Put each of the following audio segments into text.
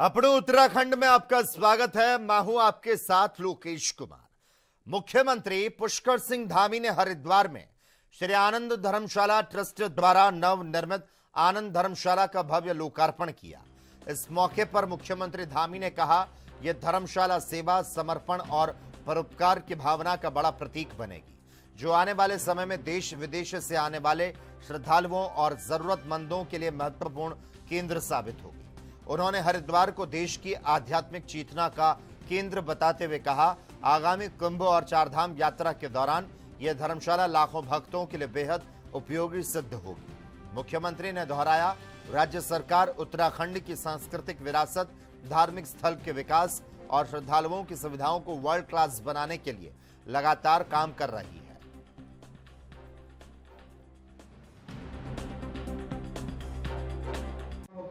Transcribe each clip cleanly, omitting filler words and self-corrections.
अपने उत्तराखंड में आपका स्वागत है। मैं हूं आपके साथ लोकेश कुमार। मुख्यमंत्री पुष्कर सिंह धामी ने हरिद्वार में श्री आनंद धर्मशाला ट्रस्ट द्वारा नवनिर्मित आनंद धर्मशाला का भव्य लोकार्पण किया। इस मौके पर मुख्यमंत्री धामी ने कहा, यह धर्मशाला सेवा, समर्पण और परोपकार की भावना का बड़ा प्रतीक बनेगी, जो आने वाले समय में देश विदेश से आने वाले श्रद्धालुओं और जरूरतमंदों के लिए महत्वपूर्ण केंद्र साबित होगी। उन्होंने हरिद्वार को देश की आध्यात्मिक चेतना का केंद्र बताते हुए कहा, आगामी कुंभ और चारधाम यात्रा के दौरान यह धर्मशाला लाखों भक्तों के लिए बेहद उपयोगी सिद्ध होगी। मुख्यमंत्री ने दोहराया, राज्य सरकार उत्तराखंड की सांस्कृतिक विरासत, धार्मिक स्थल के विकास और श्रद्धालुओं की सुविधाओं को वर्ल्ड क्लास बनाने के लिए लगातार काम कर रही है।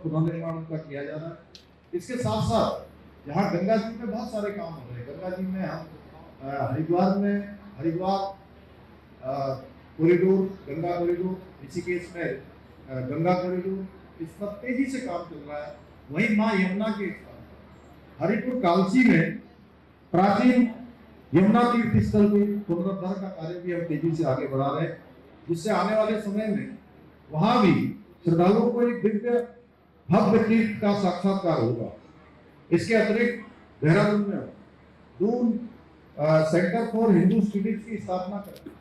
पुनर्निर्माण का किया जा रहा है। इसके साथ साथ यहाँ गंगा जी में बहुत सारे काम हो रहे हैं। गंगा जी में हम हरिद्वार कॉरिडोर, गंगा कॉरिडोर, ऋषिकेश में गंगा कॉरिडोर, इस पर तेजी से काम चल रहा है। वहीं माँ यमुना के हरिपुर कालसी में प्राचीन यमुना तीर्थ स्थल के पुनरुद्धार का कार्य भी हम तेजी से आगे बढ़ा रहे हैं, जिससे आने वाले समय में वहां भी श्रद्धालुओं को एक दिव्य भव्य तीर्थ का साक्षात्कार होगा। इसके अतिरिक्त देहरादून में Doon centre for Hindu studies की स्थापना करें,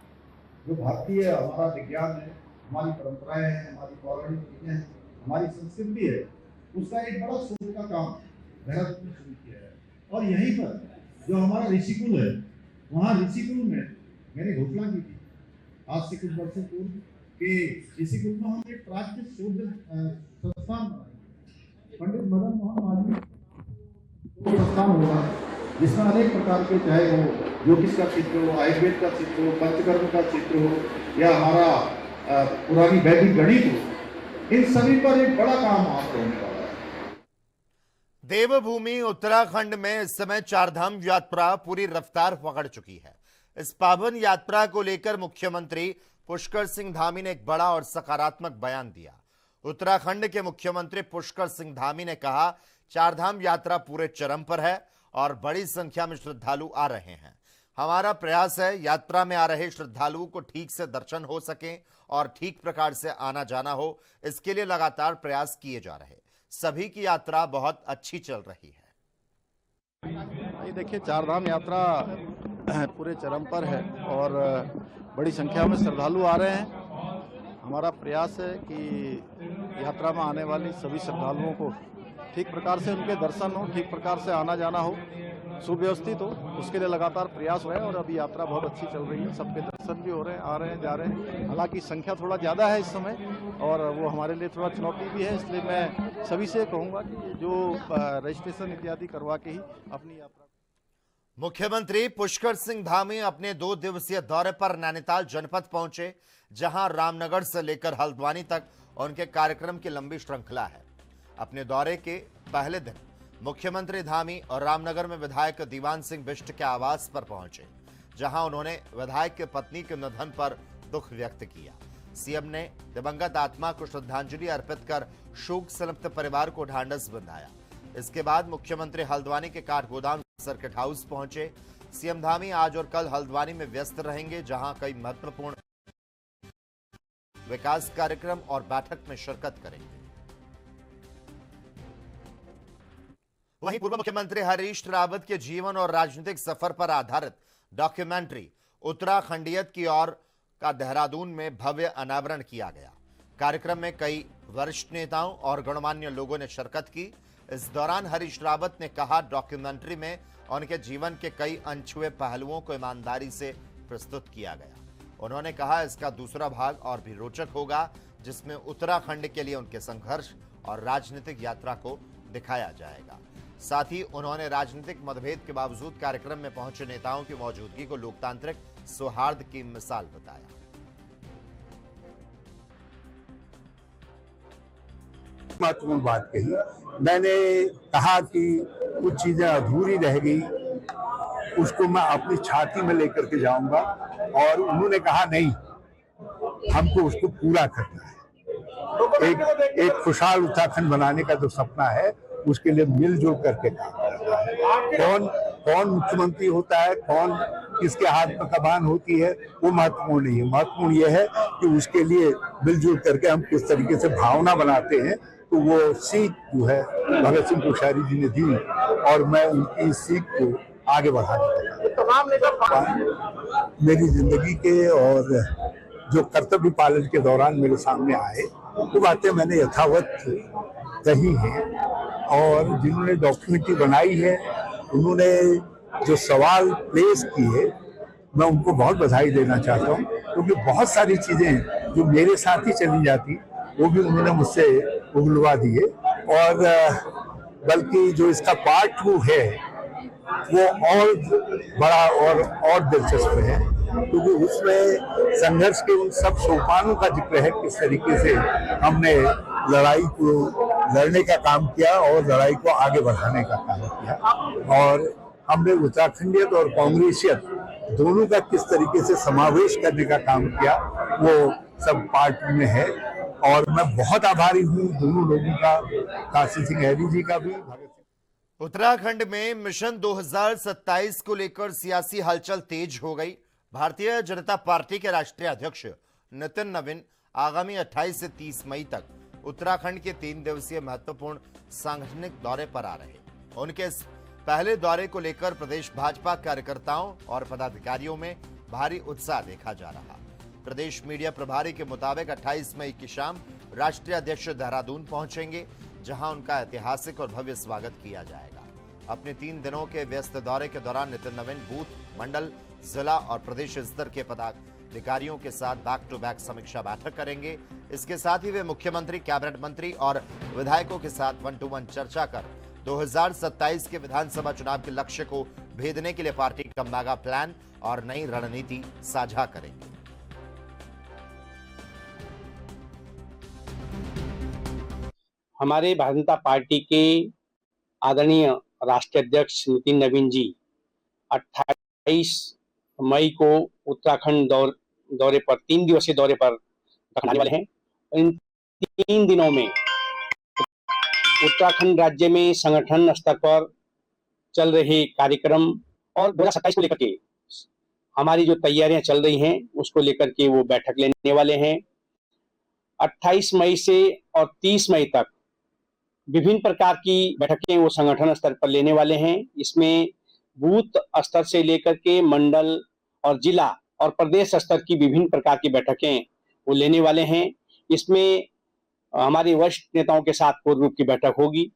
जो भारतीय हमारा विज्ञान है, हमारी परंपराएं हैं, हमारी पौराणिक चीजें हैं, हमारी संस्कृति है, उसका एक बड़ा शोध का काम देहरादून में शुरू किया है। और यहीं पर जो हमारा ऋषिकुल है, वहाँ ऋषिकुल में मैंने घोषणा की थी आज से कुछ वर्षों पूर्व कि ऋषिकुल में हम एक प्राच्य शोध संस्थान बनाएंगे। पंडित मदन मोहन मालवीय संस्थान होगा, जिसमें अनेक प्रकार के, चाहे वो ज्योतिष का चित्र हो, आयुर्वेद का चित्र हो, पंचकर्म का चित्र हो, या हमारा पुरानी वैदिक गणित हो, इन सभी पर एक बड़ा काम आप होने वाला है। देवभूमि उत्तराखंड में इस समय चारधाम यात्रा पूरी रफ्तार पकड़ चुकी है। इस पावन यात्रा को लेकर मुख्यमंत्री पुष्कर सिंह धामी ने एक बड़ा और सकारात्मक बयान दिया। उत्तराखंड के मुख्यमंत्री पुष्कर सिंह धामी ने कहा, चारधाम यात्रा पूरे चरम पर है और बड़ी संख्या में श्रद्धालु आ रहे हैं। हमारा प्रयास है यात्रा में आ रहे श्रद्धालुओं को ठीक से दर्शन हो सके और ठीक प्रकार से आना जाना हो, इसके लिए लगातार प्रयास किए जा रहे। सभी की यात्रा बहुत अच्छी चल रही है। ये देखिए, चारधाम यात्रा पूरे चरम पर है और बड़ी संख्या में श्रद्धालु आ रहे हैं। हमारा प्रयास है कि यात्रा में आने वाली सभी श्रद्धालुओं को ठीक प्रकार से उनके दर्शन हो, ठीक प्रकार से आना जाना हो, सुव्यवस्थित हो, उसके लिए लगातार प्रयास हुए और अभी यात्रा बहुत अच्छी चल रही है। सबके दर्शन भी हो रहे हैं, आ रहे हैं, जा रहे हैं। हालांकि संख्या थोड़ा ज़्यादा है इस समय और वो हमारे लिए थोड़ा चुनौती भी है, इसलिए मैं सभी से कहूँगा कि जो रजिस्ट्रेशन इत्यादि करवा के ही अपनी यात्रा। मुख्यमंत्री पुष्कर सिंह धामी अपने 2 दिवसीय दौरे पर नैनीताल जनपद पहुंचे, जहां रामनगर से लेकर हल्द्वानी तक उनके कार्यक्रम की लंबी श्रृंखला है। अपने दौरे के पहले दिन मुख्यमंत्री धामी और रामनगर में विधायक दीवान सिंह बिष्ट के आवास पर पहुंचे, जहां उन्होंने विधायक की पत्नी के निधन पर दुख व्यक्त किया। सीएम ने दिवंगत आत्मा को श्रद्धांजलि अर्पित कर शोक संतप्त परिवार को ढांढस बंधाया। इसके बाद मुख्यमंत्री हल्द्वानी के काठगोदाम सर्किट हाउस पहुंचे। सीएम धामी आज और कल हल्द्वानी में व्यस्त रहेंगे, जहां कई महत्वपूर्ण विकास कार्यक्रम और बैठक में शिरकत करेंगे। वहीं पूर्व मुख्यमंत्री हरीश रावत के जीवन और राजनीतिक सफर पर आधारित डॉक्यूमेंट्री उत्तराखंडियत की ओर का देहरादून में भव्य अनावरण किया गया। कार्यक्रम में कई वरिष्ठ नेताओं और गणमान्य लोगों ने शिरकत की। इस दौरान हरीश रावत ने कहा, डॉक्यूमेंट्री में उनके जीवन के कई अनछुए पहलुओं को ईमानदारी से प्रस्तुत किया गया। उन्होंने कहा, इसका दूसरा भाग और भी रोचक होगा, जिसमें उत्तराखंड के लिए उनके संघर्ष और राजनीतिक यात्रा को दिखाया जाएगा। साथ ही उन्होंने राजनीतिक मतभेद के बावजूद कार्यक्रम में पहुंचे नेताओं की मौजूदगी को लोकतांत्रिक सौहार्द की मिसाल बताया। महत्वपूर्ण बात कही। मैंने कहा कि कुछ चीजें अधूरी रह गई, उसको मैं अपनी छाती में लेकर के जाऊंगा, और उन्होंने कहा नहीं, हमको उसको पूरा करना है। एक खुशहाल उत्तराखंड बनाने का जो सपना है उसके लिए मिलजुल करके काम करना है। कौन कौन मुख्यमंत्री होता है, कौन किसके हाथ में कमान होती है, वो महत्वपूर्ण नहीं है। महत्वपूर्ण यह है कि उसके लिए मिलजुल करके हम किस तरीके से भावना बनाते हैं। तो वो सीख जो है भगत सिंह कोश्यारी जी ने दी और मैं उनकी सीख को आगे बढ़ाने का मेरी जिंदगी के और जो कर्तव्य पालन के दौरान मेरे सामने आए वो बातें मैंने यथावत कही हैं। और जिन्होंने डॉक्यूमेंट्री बनाई है, उन्होंने जो सवाल प्लेस किए, मैं उनको बहुत बधाई देना चाहता हूँ, क्योंकि बहुत सारी चीजें जो मेरे साथ ही चली जाती वो भी उन्होंने मुझसे उगलवा दिए। और बल्कि जो इसका पार्ट 2 है वो और बड़ा और दिलचस्प है, क्योंकि उसमें संघर्ष के उन सब सोपानों का जिक्र है, किस तरीके से हमने लड़ाई को लड़ने का काम किया और लड़ाई को आगे बढ़ाने का काम किया। और हमने उत्तराखंडियत और कांग्रेसियत दोनों का किस तरीके से समावेश करने का काम किया, वो सब पार्ट में है। और मैं बहुत आभारी हूँ दोनों लोगों का, काशी सिंह हैरी जी का भी। उत्तराखंड में मिशन 2027 को लेकर सियासी हलचल तेज हो गई। भारतीय जनता पार्टी के राष्ट्रीय अध्यक्ष नितिन नवीन आगामी 28 से 30 मई तक उत्तराखंड के 3 दिवसीय महत्वपूर्ण सांगठनिक दौरे पर आ रहे। उनके इस पहले दौरे को लेकर प्रदेश भाजपा कार्यकर्ताओं और पदाधिकारियों में भारी उत्साह देखा जा रहा। प्रदेश मीडिया प्रभारी के मुताबिक 28 मई की शाम राष्ट्रीय अध्यक्ष देहरादून पहुंचेंगे, जहां उनका ऐतिहासिक और भव्य स्वागत किया जाएगा। अपने 3 दिनों के व्यस्त दौरे के दौरान नितिन नवीन बूथ, मंडल, जिला और प्रदेश स्तर के पदाधिकारियों के साथ बैक टू बैक समीक्षा बैठक करेंगे। इसके साथ ही वे मुख्यमंत्री, कैबिनेट मंत्री और विधायकों के साथ 1-to-1 चर्चा कर 2027 के विधानसभा चुनाव के लक्ष्य को भेदने के लिए पार्टी का मेगा प्लान और नई रणनीति साझा करेंगे। हमारे भारतीय जनता पार्टी के आदरणीय राष्ट्रीय अध्यक्ष नितिन नवीन जी 28 मई को उत्तराखंड दौरे पर 3 दिवसीय दौरे पर आने वाले हैं। इन 3 दिनों में उत्तराखंड राज्य में संगठन स्तर पर चल रहे कार्यक्रम और 2027 को लेकर के हमारी जो तैयारियां चल रही हैं उसको लेकर के वो बैठक लेने वाले हैं। 28 मई से और 30 मई तक विभिन्न प्रकार की बैठकें वो संगठन स्तर पर लेने वाले हैं। इसमें बूथ स्तर से लेकर के मंडल और जिला और प्रदेश स्तर की विभिन्न प्रकार की बैठकें वो लेने वाले हैं। इसमें हमारे वरिष्ठ नेताओं के साथ पूर्ण रूप की बैठक होगी।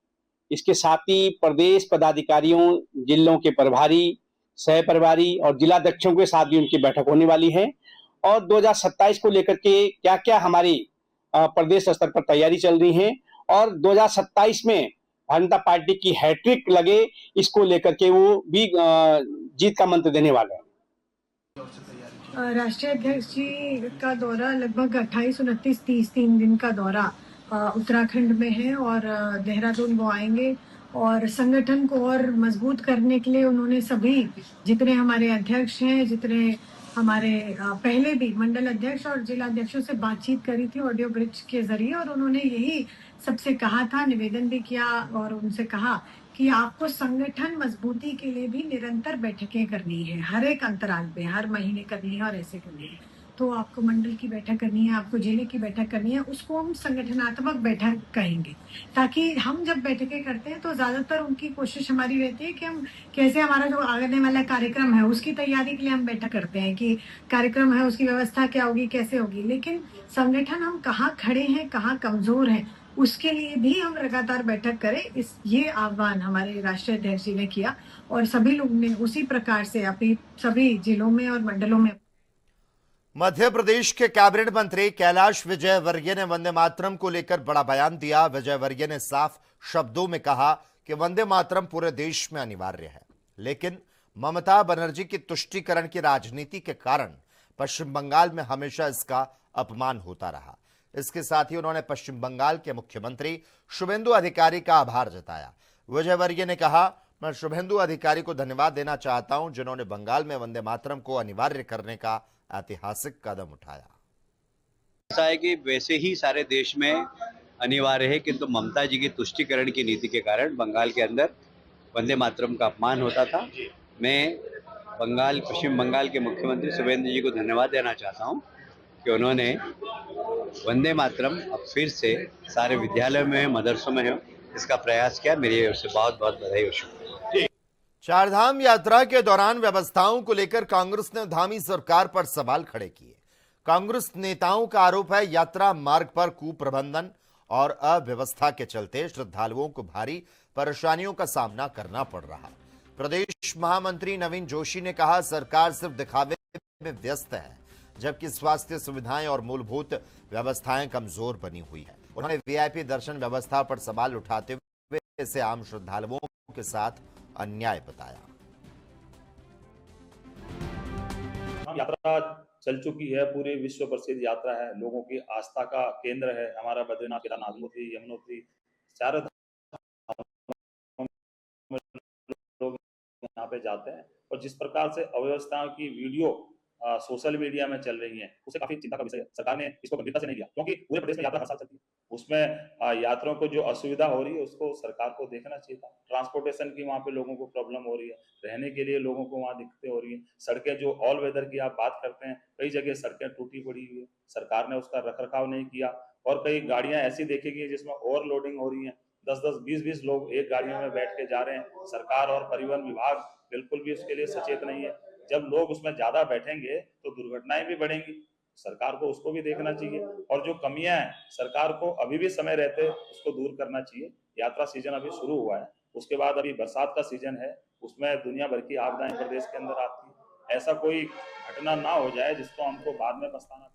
इसके साथ ही प्रदेश पदाधिकारियों, जिलों के प्रभारी, सह प्रभारी और जिलाध्यक्षों के साथ भी उनकी बैठक होने वाली है। और 2027 को लेकर के क्या क्या हमारी प्रदेश स्तर पर तैयारी चल रही है और 2027 में भारतीय जनता पार्टी की हैट्रिक लगे, इसको लेकर के वो भी जीत का मंत्र देने वाले हैं। राष्ट्रीय अध्यक्ष जी का दौरा लगभग 28, 29, 30 3 दिन का दौरा उत्तराखंड में है और देहरादून वो आएंगे। और संगठन को और मजबूत करने के लिए उन्होंने सभी जितने हमारे अध्यक्ष हैं, जितने हमारे पहले भी मंडल अध्यक्ष और जिला अध्यक्षों से बातचीत करी थी ऑडियो ब्रिज के जरिए, और उन्होंने यही सबसे कहा था, निवेदन भी किया और उनसे कहा कि आपको संगठन मजबूती के लिए भी निरंतर बैठकें करनी है, हर एक अंतराल पे, हर महीने करनी है और ऐसे करनी है। तो आपको मंडल की बैठक करनी है, आपको जिले की बैठक करनी है, उसको हम संगठनात्मक बैठक कहेंगे। ताकि हम जब बैठकें करते हैं तो ज्यादातर उनकी कोशिश हमारी रहती है कि हम कैसे हमारा जो आने वाला कार्यक्रम है उसकी तैयारी के लिए हम बैठक करते हैं कि कार्यक्रम है उसकी व्यवस्था क्या होगी, कैसे होगी। लेकिन संगठन हम कहाँ खड़े हैं, कहाँ कमजोर है, उसके लिए भी हम लगातार बैठक करें। ये आह्वान हमारे राष्ट्रीय अध्यक्ष जी ने किया और सभी लोग ने उसी प्रकार से अपनी सभी जिलों में और मंडलों में। मध्य प्रदेश के कैबिनेट मंत्री कैलाश विजयवर्गीय ने वंदे मातरम को लेकर बड़ा बयान दिया। विजयवर्गीय ने साफ शब्दों में कहा कि वंदे मातरम पूरे देश में अनिवार्य है, लेकिन ममता बनर्जी की तुष्टीकरण की राजनीति के कारण पश्चिम बंगाल में हमेशा इसका अपमान होता रहा। इसके साथ ही उन्होंने पश्चिम बंगाल के मुख्यमंत्री शुभेंदु अधिकारी का आभार जताया। विजयवर्गीय ने कहा, मैं शुभेंदु अधिकारी को धन्यवाद देना चाहता हूं जिन्होंने बंगाल में वंदे मातरम को अनिवार्य करने का ऐतिहासिक कदम उठाया। ऐसा है कि वैसे ही सारे देश में अनिवार्य है, किंतु ममता जी की तुष्टीकरण की नीति के कारण बंगाल के अंदर वंदे मातरम का अपमान होता था। मैं पश्चिम बंगाल के मुख्यमंत्री शुभेंदु जी को धन्यवाद देना चाहता हूं कि उन्होंने वंदे मातरम अब फिर से सारे विद्यालयों में, मदरसों में हो, इसका प्रयास किया। मेरी ओर से बहुत बहुत बधाई और शुक्रिया। चारधाम यात्रा के दौरान व्यवस्थाओं को लेकर कांग्रेस ने धामी सरकार पर सवाल खड़े किए। कांग्रेस नेताओं का आरोप है यात्रा मार्ग पर कुप्रबंधन और अव्यवस्था के चलते श्रद्धालुओं को भारी परेशानियों का सामना करना पड़ रहा। प्रदेश महामंत्री नवीन जोशी ने कहा, सरकार सिर्फ दिखावे में व्यस्त है, जबकि स्वास्थ्य सुविधाएं और मूलभूत व्यवस्थाएं कमजोर बनी हुई है। उन्होंने वीआईपी दर्शन व्यवस्था पर सवाल उठाते हुए इसे आम श्रद्धालुओं के साथ अन्याय बताया। यात्रा चल चुकी है, पूरे विश्व प्रसिद्ध यात्रा है, लोगों की आस्था का केंद्र है हमारा बद्रीनाथ, केदारनाथ, यमुनोत्री, चारों लोग यहाँ पे जाते हैं। और जिस प्रकार से अव्यवस्थाओं की वीडियो सोशल मीडिया में चल रही है, उससे काफी चिंता का विषय है। सरकार ने इसको गंभीरता से नहीं लिया, क्योंकि पूरे प्रदेश में यात्रा हर साल चलती है। उसमें यात्रियों को जो असुविधा हो रही है उसको सरकार को देखना चाहिए था। ट्रांसपोर्टेशन की वहाँ पे लोगों को प्रॉब्लम हो रही है, रहने के लिए लोगों को वहाँ दिक्कतें हो रही है। सड़कें जो ऑल वेदर की आप बात करते हैं, कई जगह सड़कें टूटी पड़ी हुई है, सरकार ने उसका रखरखाव नहीं किया। और कई गाड़ियां ऐसी देखेगी जिसमें ओवरलोडिंग हो रही है, 10-10, 20-20 लोग एक गाड़ियों में बैठ के जा रहे हैं। सरकार और परिवहन विभाग बिल्कुल भी उसके लिए सचेत नहीं है। जब लोग उसमें ज्यादा बैठेंगे तो दुर्घटनाएं भी बढ़ेंगी, सरकार को उसको भी देखना चाहिए। और जो कमियां हैं, सरकार को अभी भी समय रहते उसको दूर करना चाहिए। यात्रा सीजन अभी शुरू हुआ है, उसके बाद अभी बरसात का सीजन है, उसमें दुनिया भर की आपदाएं प्रदेश के अंदर आती है। ऐसा कोई घटना ना हो जाए जिसको हमको बाद में पछताना।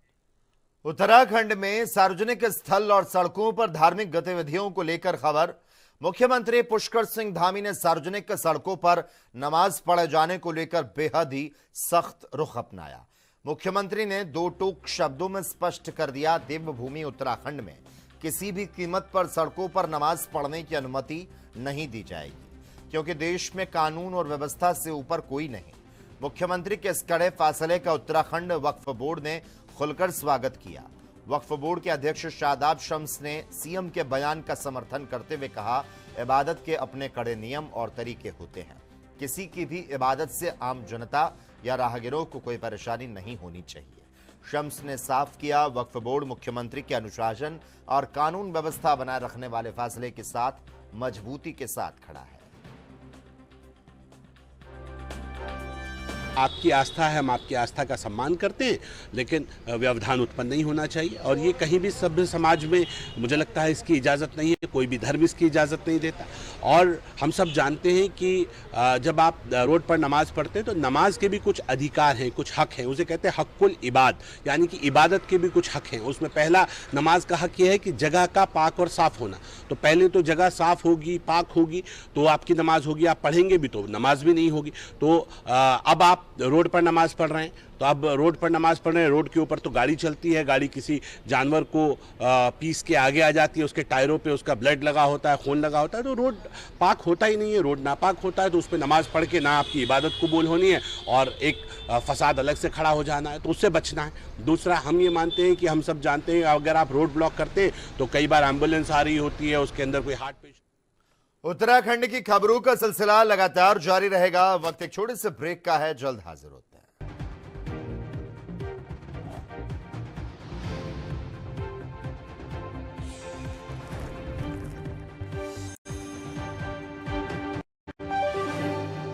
उत्तराखंड में सार्वजनिक स्थल और सड़कों पर धार्मिक गतिविधियों को लेकर खबर। मुख्यमंत्री पुष्कर सिंह धामी ने सार्वजनिक सड़कों पर नमाज पढ़े जाने को लेकर बेहद ही सख्त रुख अपनाया। मुख्यमंत्री ने दो टूक शब्दों में स्पष्ट कर दिया, देवभूमि उत्तराखंड में किसी भी कीमत पर सड़कों पर नमाज पढ़ने की अनुमति नहीं दी जाएगी, क्योंकि देश में कानून और व्यवस्था से ऊपर कोई नहीं। मुख्यमंत्री के इस कड़े फैसले का उत्तराखंड वक्फ बोर्ड ने खुलकर स्वागत किया। वक्फ बोर्ड के अध्यक्ष शादाब शम्स ने सीएम के बयान का समर्थन करते हुए कहा, इबादत के अपने कड़े नियम और तरीके होते हैं, किसी की भी इबादत से आम जनता या राहगीरों को कोई परेशानी नहीं होनी चाहिए। शम्स ने साफ किया, वक्फ बोर्ड मुख्यमंत्री के अनुशासन और कानून व्यवस्था बनाए रखने वाले फैसले के साथ मजबूती के साथ खड़ा है। आपकी आस्था है, हम आपकी आस्था का सम्मान करते हैं, लेकिन व्यवधान उत्पन्न नहीं होना चाहिए। और ये कहीं भी सभ्य समाज में मुझे लगता है इसकी इजाज़त नहीं है, कोई भी धर्म इसकी इजाज़त नहीं देता। और हम सब जानते हैं कि जब आप रोड पर नमाज पढ़ते हैं तो नमाज के भी कुछ अधिकार हैं, कुछ हक हैं, उसे कहते हैं हक़ुल इबाद, यानी कि इबादत के भी कुछ हक हैं। उसमें पहला नमाज का हक ये है कि जगह का पाक और साफ़ होना। तो पहले तो जगह साफ़ होगी, पाक होगी, तो आपकी नमाज होगी। आप पढ़ेंगे भी तो नमाज भी नहीं होगी। तो अब आप रोड पर नमाज पढ़ रहे हैं, तो अब रोड पर नमाज पढ़ रहे हैं, रोड के ऊपर तो गाड़ी चलती है, गाड़ी किसी जानवर को पीस के आगे आ जाती है, उसके टायरों पे उसका ब्लड लगा होता है, खून लगा होता है, तो रोड पाक होता ही नहीं है। रोड नापाक होता है तो उस पर नमाज पढ़ के ना आपकी इबादत कबूल होनी है और एक फसाद अलग से खड़ा हो जाना है, तो उससे बचना है। दूसरा, हम ये मानते हैं कि हम सब जानते हैं अगर आप रोड ब्लॉक करते हैं तो कई बार एम्बुलेंस आ रही होती है, उसके अंदर कोई हार्ट पेशेंट। उत्तराखंड की खबरों का सिलसिला लगातार जारी रहेगा। वक्त एक छोटे से ब्रेक का है, जल्द हाजिर होते हैं।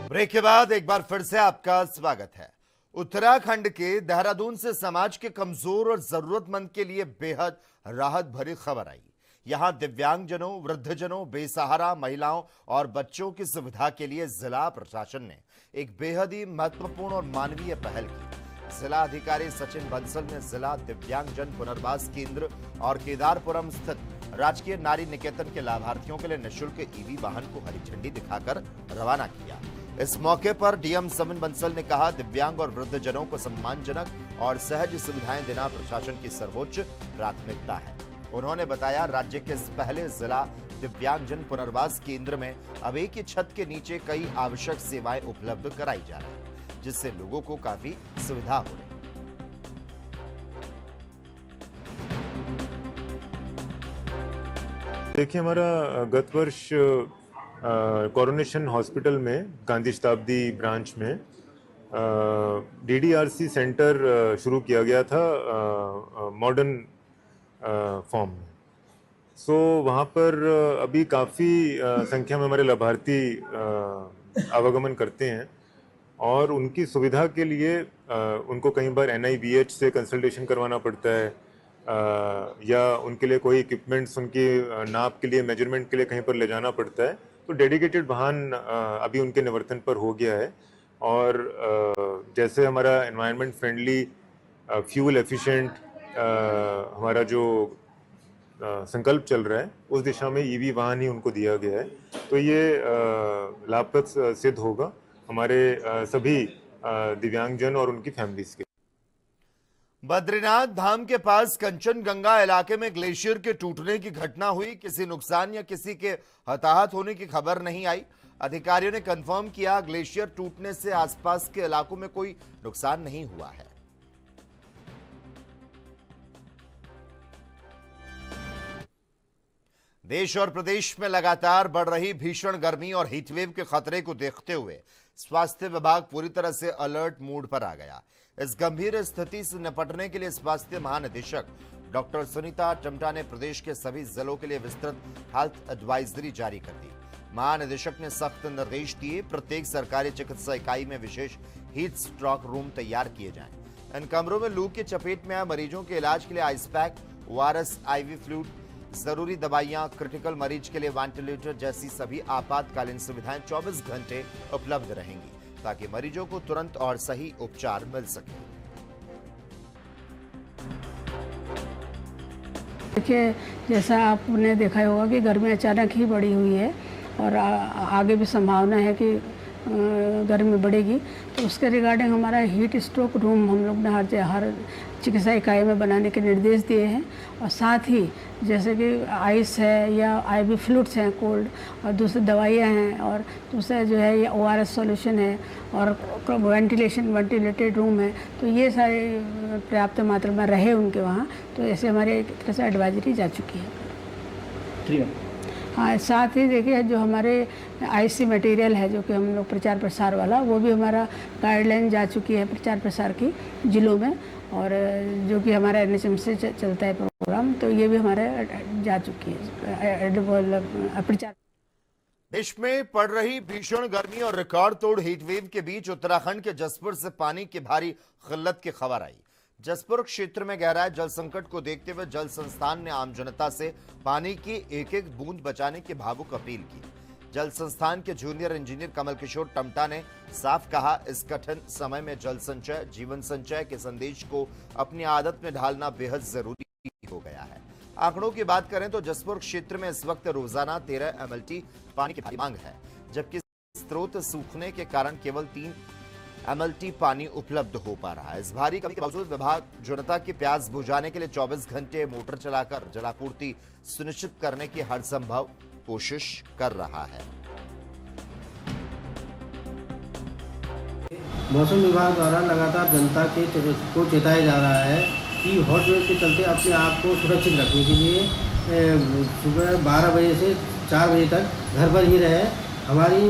ब्रेक के बाद एक बार फिर से आपका स्वागत है। उत्तराखंड के देहरादून से समाज के कमजोर और जरूरतमंद के लिए बेहद राहत भरी खबर आई। यहां दिव्यांगजनों, वृद्धजनों, बेसहारा महिलाओं और बच्चों की सुविधा के लिए जिला प्रशासन ने एक बेहद ही महत्वपूर्ण और मानवीय पहल की। जिला अधिकारी सचिन बंसल ने जिला दिव्यांगजन पुनर्वास केंद्र और केदारपुरम स्थित राजकीय नारी निकेतन के लाभार्थियों के लिए निःशुल्क ईवी वाहन को हरी झंडी दिखाकर रवाना किया। इस मौके पर डीएम सचिन बंसल ने कहा, दिव्यांग और वृद्धजनों को सम्मानजनक और सहज सुविधाएं देना प्रशासन की सर्वोच्च प्राथमिकता है। उन्होंने बताया, राज्य के इस पहले जिला दिव्यांगजन पुनर्वास केंद्र में अब एक ही छत के नीचे कई आवश्यक सेवाएं उपलब्ध कराई जा रही है, जिससे लोगों को काफी सुविधा हो रही है। देखिए, हमारा गत वर्ष कोरोनेशन हॉस्पिटल में गांधी शताब्दी ब्रांच में DDRC सेंटर शुरू किया गया था मॉडर्न फॉर्म में। सो वहाँ पर अभी काफ़ी संख्या में हमारे लाभार्थी आवागमन करते हैं और उनकी सुविधा के लिए उनको कई बार NIVH से कंसल्टेशन करवाना पड़ता है या उनके लिए कोई इक्विपमेंट्स उनकी नाप के लिए, मेजरमेंट के लिए कहीं पर ले जाना पड़ता है। तो डेडिकेटेड वाहन अभी उनके निवर्तन पर हो गया है और जैसे हमारा एनवायरनमेंट फ्रेंडली, फ्यूल एफिशिएंट हमारा जो संकल्प चल रहा है, उस दिशा में EV वाहन ही उनको दिया गया है। तो ये लाभप्रद सिद्ध होगा हमारे सभी दिव्यांगजन और उनकी फैमिलीज के। बद्रीनाथ धाम के पास कंचनगंगा इलाके में ग्लेशियर के टूटने की घटना हुई। किसी नुकसान या किसी के हताहत होने की खबर नहीं आई। अधिकारियों ने कंफर्म किया, ग्लेशियर टूटने से आसपास के इलाकों में कोई नुकसान नहीं हुआ है। देश और प्रदेश में लगातार बढ़ रही भीषण गर्मी और हीटवेव के खतरे को देखते हुए स्वास्थ्य विभाग पूरी तरह से अलर्ट मोड पर आ गया। इस गंभीर स्थिति से निपटने के लिए स्वास्थ्य महानिदेशक डॉक्टर सुनीता टम्टा ने प्रदेश के सभी जिलों के लिए विस्तृत हेल्थ एडवाइजरी जारी कर दी। महानिदेशक ने सख्त निर्देश दिए, प्रत्येक सरकारी चिकित्सा इकाई में विशेष हीट स्ट्रोक रूम तैयार किए जाएं। इन कमरों में लू की चपेट में आए मरीजों के इलाज के लिए ice pack, ORS, IV fluid, जरूरी दवाइयां, क्रिटिकल मरीज के लिए वेंटिलेटर जैसी सभी आपातकालीन सुविधाएं 24 घंटे उपलब्ध रहेंगी ताकि मरीजों को तुरंत और सही उपचार मिल सके। देखिए, जैसा आपने देखा होगा कि गर्मी अचानक ही बढ़ी हुई है और आगे भी संभावना है कि गर्मी बढ़ेगी, तो उसके रिगार्डिंग हमारा हीट स्ट्रोक रूम हम लोग ने हर चिकित्सा इकाई में बनाने के निर्देश दिए हैं। और साथ ही जैसे कि आइस है या IV फ्लूइड्स हैं कोल्ड, और दूसरी दवाइयाँ हैं, और दूसरा जो है ये ORS सॉल्यूशन है, और वेंटिलेटेड रूम है। तो ये सारे पर्याप्त मात्रा में रहे उनके वहाँ, तो ऐसे हमारे एक तरह से एडवाइजरी जा चुकी है। हाँ, साथ ही देखिए जो हमारे IC मटेरियल है जो कि हम लोग प्रचार प्रसार वाला, वो भी हमारा गाइडलाइन जा चुकी है प्रचार प्रसार की जिलों में, और जो कि हमारा NHM से चलता है प्रोग्राम, तो ये भी हमारे जा चुकी है प्रचार। देश में पड़ रही भीषण गर्मी और रिकॉर्ड तोड़ हीटवेव के बीच उत्तराखंड के जसपुर से पानी की भारी किल्लत की खबर आई। जसपुर क्षेत्र में गहराए जल संकट को देखते हुए जल संस्थान ने आम जनता से पानी की एक एक बूंद बचाने की भावुक अपील की। जल संस्थान के जूनियर इंजीनियर कमल किशोर टम्टा ने साफ कहा, इस कठिन समय में जल संचय, जीवन संचय के संदेश को अपनी आदत में ढालना बेहद जरूरी हो गया है। आंकड़ों की बात करें तो जसपुर क्षेत्र में इस वक्त रोजाना 13 MLT पानी की भारी मांग है, जबकि स्रोत सूखने के कारण केवल 3 MLT पानी उपलब्ध हो पा रहा है। इस भारी कमी के बावजूद विभाग जनता की प्यास बुझाने के लिए 24 घंटे मोटर चलाकर जलापूर्ति सुनिश्चित करने की हर संभव कोशिश कर रहा है। मौसम विभाग द्वारा लगातार जनता को चेताया जा रहा है कि हॉट वेव के चलते अपने आप को सुरक्षित रखने के लिए सुबह 12 बजे से 4 बजे तक घर पर ही रहे। हमारी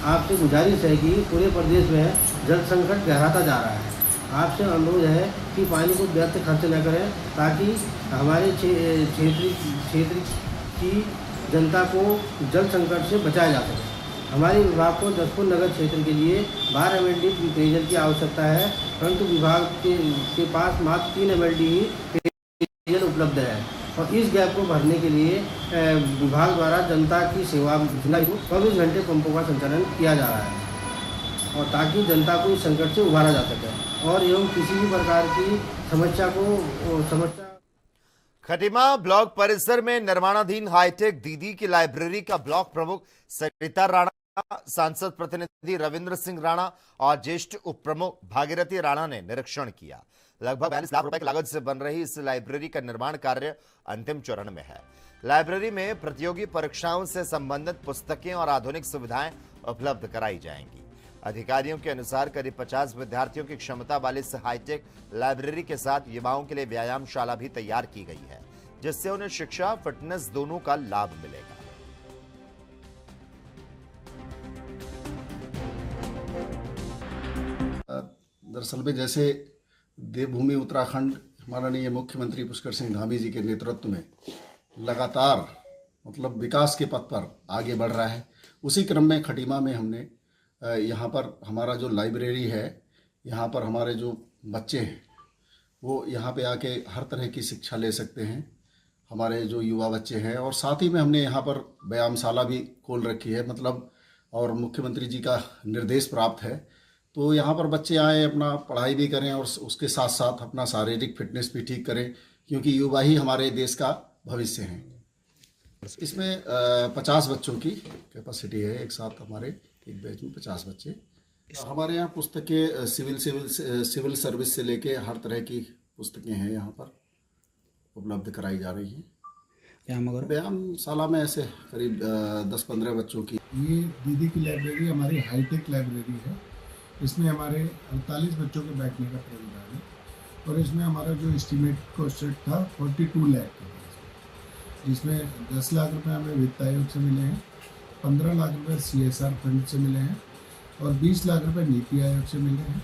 आपसे गुजारिश है कि पूरे प्रदेश में जल संकट गहराता जा रहा है। आपसे अनुरोध है कि पानी को व्यर्थ खर्च न करें ताकि हमारे क्षेत्र की जनता को जल संकट से बचाया जा सके। हमारे विभाग को जसपुर नगर क्षेत्र के लिए 12 MLD पेयजल की आवश्यकता है, परंतु विभाग के पास मात्र 3 MLD ही पेयजल उपलब्ध है और इस गैप को भरने के लिए विभाग द्वारा जनता की सेवा 24 घंटे पंपों का संचालन किया जा रहा है और ताकि जनता को इस संकट से उबारा जा सके और एवं किसी भी प्रकार की समस्या। खटीमा ब्लॉक परिसर में निर्माणाधीन हाईटेक दीदी की लाइब्रेरी का ब्लॉक प्रमुख सरिता राणा, सांसद प्रतिनिधि रविंद्र सिंह राणा और ज्येष्ठ उप प्रमुख भागीरथी राणा ने निरीक्षण किया। लगभग 42 लाख रुपए की लागत से बन रही इस लाइब्रेरी का निर्माण कार्य अंतिम चरण में है। लाइब्रेरी में प्रतियोगी परीक्षाओं से संबंधित पुस्तकें और आधुनिक सुविधाएं उपलब्ध कराई जाएंगी। अधिकारियों के अनुसार करीब 50 विद्यार्थियों की क्षमता वाली इस हाईटेक लाइब्रेरी के साथ युवाओं के लिए व्यायामशाला भी तैयार की गई है, जिससे उन्हें शिक्षा, फिटनेस दोनों का लाभ मिलेगा। दरअसल में जैसे देवभूमि उत्तराखंड माननीय मुख्यमंत्री पुष्कर सिंह धामी जी के नेतृत्व में लगातार मतलब विकास के पथ पर आगे बढ़ रहा है, उसी क्रम में खटीमा में हमने यहाँ पर हमारा जो लाइब्रेरी है, यहाँ पर हमारे जो बच्चे हैं वो यहाँ पे आके हर तरह की शिक्षा ले सकते हैं, हमारे जो युवा बच्चे हैं। और साथ ही में हमने यहाँ पर व्यायामशाला भी खोल रखी है, मतलब और मुख्यमंत्री जी का निर्देश प्राप्त है तो यहाँ पर बच्चे आए अपना पढ़ाई भी करें और उसके साथ साथ अपना शारीरिक फिटनेस भी ठीक करें, क्योंकि युवा ही हमारे देश का भविष्य हैं। इसमें 50 बच्चों की कैपेसिटी है, एक साथ हमारे एक बैच में 50 बच्चे। हमारे यहाँ पुस्तकें सिविल सर्विस से लेके हर तरह की पुस्तकें हैं यहाँ पर उपलब्ध कराई जा रही हैं। व्यायामशाला में ऐसे करीब 10-15 बच्चों की। ये दीदी की लाइब्रेरी हमारी हाईटेक लाइब्रेरी है। इसमें हमारे 48 बच्चों के बैठने का प्रावधान है और इसमें हमारा जो एस्टीमेट कॉस्ट था 42 लाख का, जिसमें 10 लाख रुपए हमें वित्त आयोग से मिले हैं, 15 लाख रुपए CSR फंड से मिले हैं और 20 लाख रुपए नीति आयोग से मिले हैं।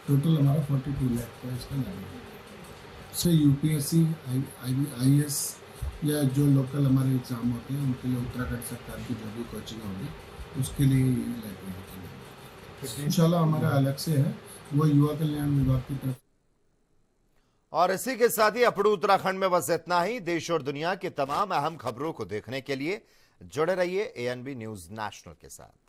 टोटल हमारा 42 लाख का इसका लागत है। इससे UPSC, IAS या जो लोकल हमारे एग्ज़ाम होते हैं उनके लिए उत्तराखंड सरकार की जो भी कोचिंग होगी उसके लिए ये लाइब्रेरी के लिए इंशाल्लाह हमारा अलग से है, वो युवा कल्याण विभाग की तरफ। और इसी के साथ ही अपड़ू उत्तराखंड में बस इतना ही। देश और दुनिया की तमाम अहम खबरों को देखने के लिए जुड़े रहिए ANB न्यूज नेशनल के साथ।